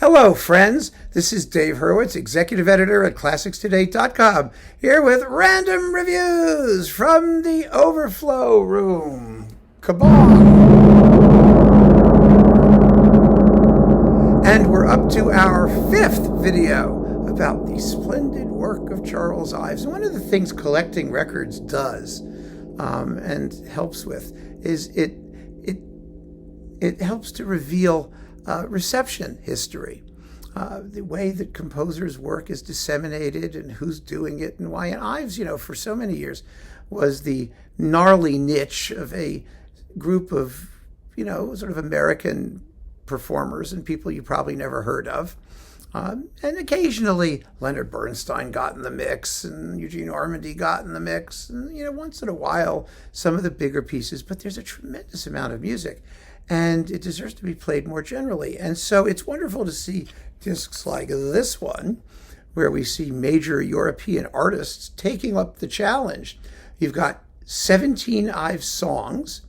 Hello, friends. This is Dave Hurwitz, executive editor at ClassicsToday.com, here with random reviews from the Overflow room. Kabong! And we're up to our fifth video about the splendid work of Charles Ives. And one of the things collecting records does and helps with is it helps to reveal reception history, the way that composers' work is disseminated and who's doing it and why. And Ives, for so many years was the gnarly niche of a group of, sort of American performers and people you probably never heard of. And occasionally Leonard Bernstein got in the mix and Eugene Ormandy got in the mix. And, once in a while, some of the bigger pieces, but there's a tremendous amount of music. And it deserves to be played more generally. And so it's wonderful to see discs like this one, where we see major European artists taking up the challenge. You've got 17 Ives songs,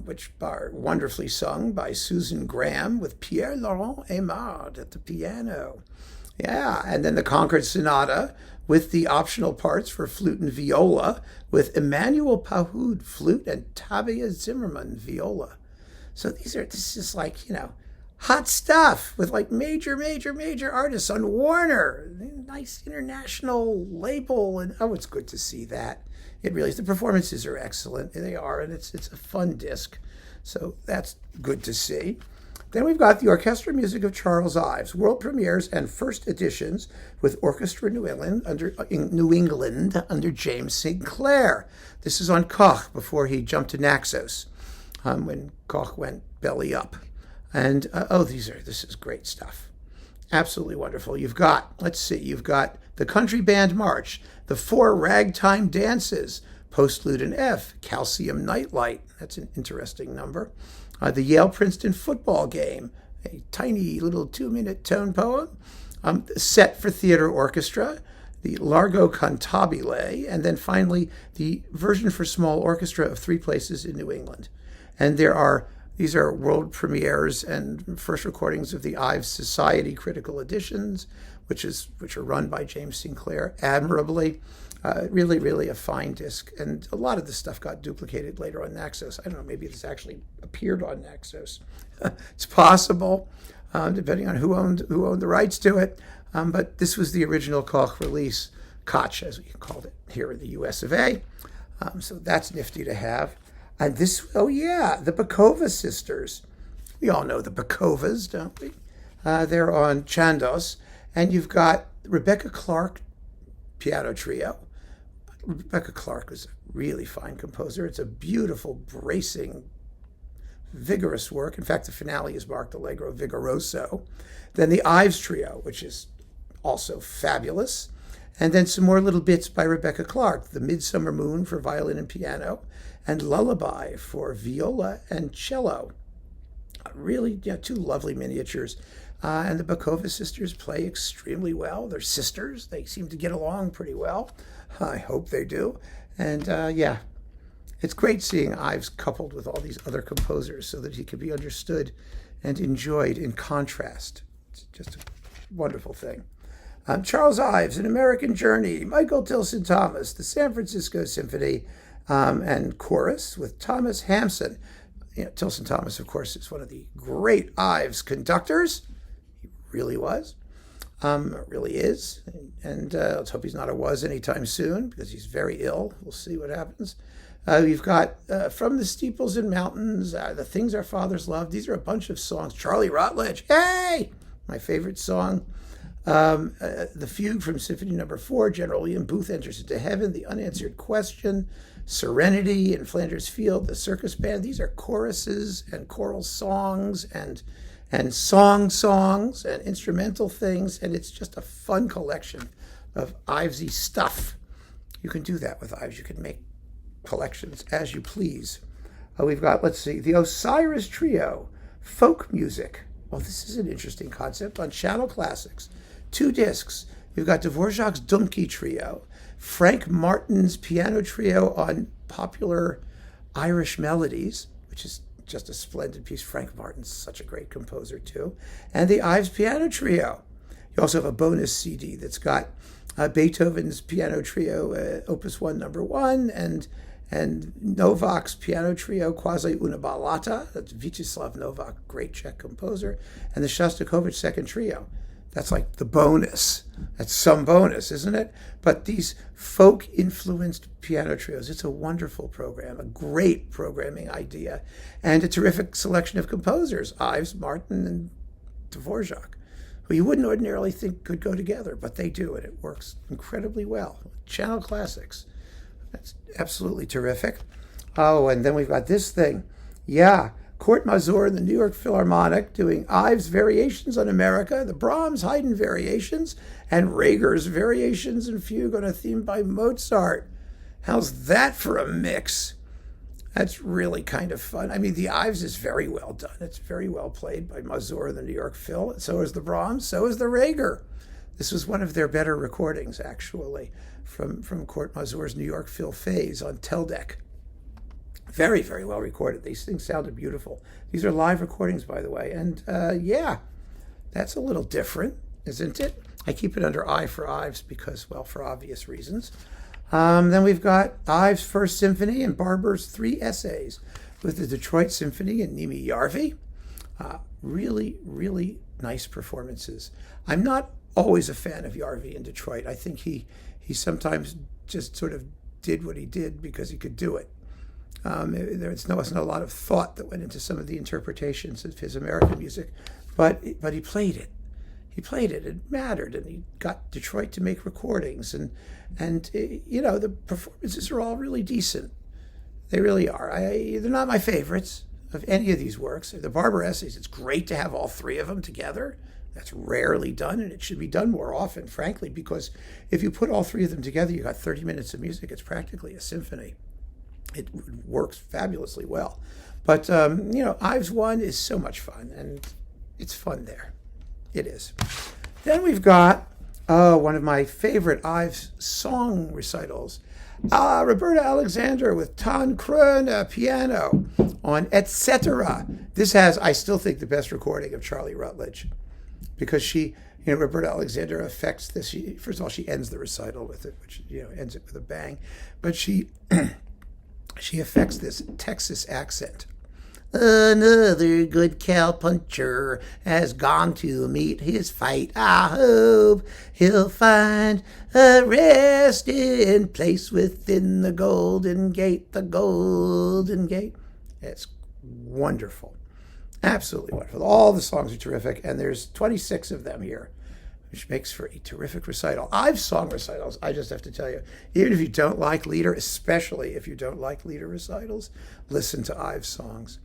which are wonderfully sung by Susan Graham with Pierre-Laurent Aimard at the piano. Yeah, and then the Concord Sonata with the optional parts for flute and viola with Emmanuel Pahoud, flute, and Tabea Zimmerman, viola. So this is like, hot stuff with like major artists on Warner, nice international label. And it's good to see that. It really is. The performances are excellent. They are. And it's a fun disc. So that's good to see. Then we've got the Orchestra Music of Charles Ives, world premieres and first editions with Orchestra New England under James Sinclair. This is on Koch before he jumped to Naxos. When Koch went belly up. And, this is great stuff. Absolutely wonderful. You've got the Country Band March, the 4 Ragtime Dances, Postlude in F, Calcium Nightlight. That's an interesting number. The Yale-Princeton Football Game, a tiny little 2-minute tone poem. Set for Theater Orchestra, the Largo Cantabile, and then finally the version for small orchestra of 3 places in New England. And these are world premieres and first recordings of the Ives Society critical editions, which are run by James Sinclair admirably. Really a fine disc. And a lot of this stuff got duplicated later on Naxos. I don't know, maybe this actually appeared on Naxos. It's possible, depending on who owned the rights to it. But this was the original Koch release, Koch, as we called it here in the US of A. So that's nifty to have. And this, the Bakova sisters. We all know the Bakovas, don't we? They're on Chandos. And you've got Rebecca Clark piano trio. Rebecca Clark was a really fine composer. It's a beautiful, bracing, vigorous work. In fact, the finale is marked Allegro Vigoroso. Then the Ives trio, which is also fabulous. And then some more little bits by Rebecca Clark. The Midsummer Moon for violin and piano, and Lullaby for viola and cello. Really, 2 lovely miniatures. And the Bakova sisters play extremely well. They're sisters. They seem to get along pretty well. I hope they do. And it's great seeing Ives coupled with all these other composers so that he can be understood and enjoyed in contrast. It's just a wonderful thing. Charles Ives, An American Journey, Michael Tilson Thomas, the San Francisco Symphony, and chorus with Thomas Hampson. Tilson Thomas, of course, is one of the great Ives conductors. He really was, really is. And let's hope he's not a was anytime soon because he's very ill. We'll see what happens. We've got From the Steeples and Mountains, The Things Our Fathers Loved. These are a bunch of songs. Charlie Routledge, hey! My favorite song. The Fugue from Symphony No. 4, General William Booth Enters into Heaven, The Unanswered Question, Serenity in Flanders Field, The Circus Band. These are choruses and choral songs and songs and instrumental things, and it's just a fun collection of Ivesy stuff. You can do that with Ives. You can make collections as you please. We've got, the Osiris Trio, folk music. Well, this is an interesting concept on Channel Classics. 2 discs. You've got Dvorak's Dumke Trio, Frank Martin's piano trio on popular Irish melodies, which is just a splendid piece. Frank Martin's such a great composer too. And the Ives Piano Trio. You also have a bonus CD that's got Beethoven's Piano Trio, Opus 1, Number 1, and Novak's Piano Trio, Quasi una Ballata. That's Vyacheslav Novak, great Czech composer, and the Shostakovich Second Trio. That's like the bonus. That's some bonus, isn't it? But these folk-influenced piano trios, it's a wonderful program, a great programming idea, and a terrific selection of composers, Ives, Martin, and Dvorak, who you wouldn't ordinarily think could go together, but they do, and it works incredibly well. Channel classics. That's absolutely terrific. Oh, and then we've got this thing. Yeah, Court Mazur and the New York Philharmonic doing Ives Variations on America, the Brahms Haydn Variations, and Rager's Variations and Fugue on a Theme by Mozart. How's that for a mix? That's really kind of fun. I mean, the Ives is very well done. It's very well played by Mazur and the New York Phil. So is the Brahms, so is the Rager. This was one of their better recordings, actually, from Court Mazur's New York Phil phase on Teldec. Very, very well recorded. These things sounded beautiful. These are live recordings, by the way. And yeah, that's a little different, isn't it? I keep it under I for Ives because, well, for obvious reasons. Then we've got Ives' First Symphony and Barber's 3 Essays with the Detroit Symphony and Nimi Yarvey. Really, really nice performances. I'm not always a fan of Yarvey in Detroit. I think he sometimes just sort of did what he did because he could do it. There wasn't a lot of thought that went into some of the interpretations of his American music, but he played it. He played it. It mattered, and he got Detroit to make recordings, and the performances are all really decent. They really are. They're not my favorites of any of these works. The Barber Essays, it's great to have all 3 of them together. That's rarely done, and it should be done more often, frankly, because if you put all 3 of them together, you got 30 minutes of music. It's practically a symphony. It works fabulously well. But, Ives 1 is so much fun, and it's fun there. It is. Then we've got one of my favorite Ives song recitals, Roberta Alexander with Tan Kröne piano on Etc. This has, I still think, the best recording of Charlie Rutledge, because Roberta Alexander affects this. First of all, she ends the recital with it, which, ends it with a bang. But she affects this Texas accent. Another good cowpuncher has gone to meet his fate. I hope he'll find a resting place within the Golden Gate, the Golden Gate. It's wonderful. Absolutely wonderful. All the songs are terrific, and there's 26 of them here, which makes for a terrific recital. Ives song recitals, I just have to tell you, even if you don't like Lieder, especially if you don't like Lieder recitals, listen to Ives songs.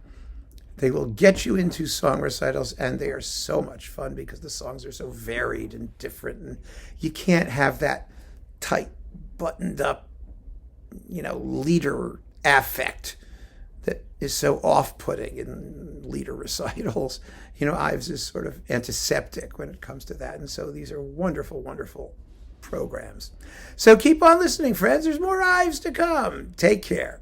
They will get you into song recitals, and they are so much fun because the songs are so varied and different, and you can't have that tight, buttoned up, Lieder affect that is so off-putting in Lieder recitals. Ives is sort of antiseptic when it comes to that, and so these are wonderful, wonderful programs. So keep on listening, friends. There's more Ives to come. Take care.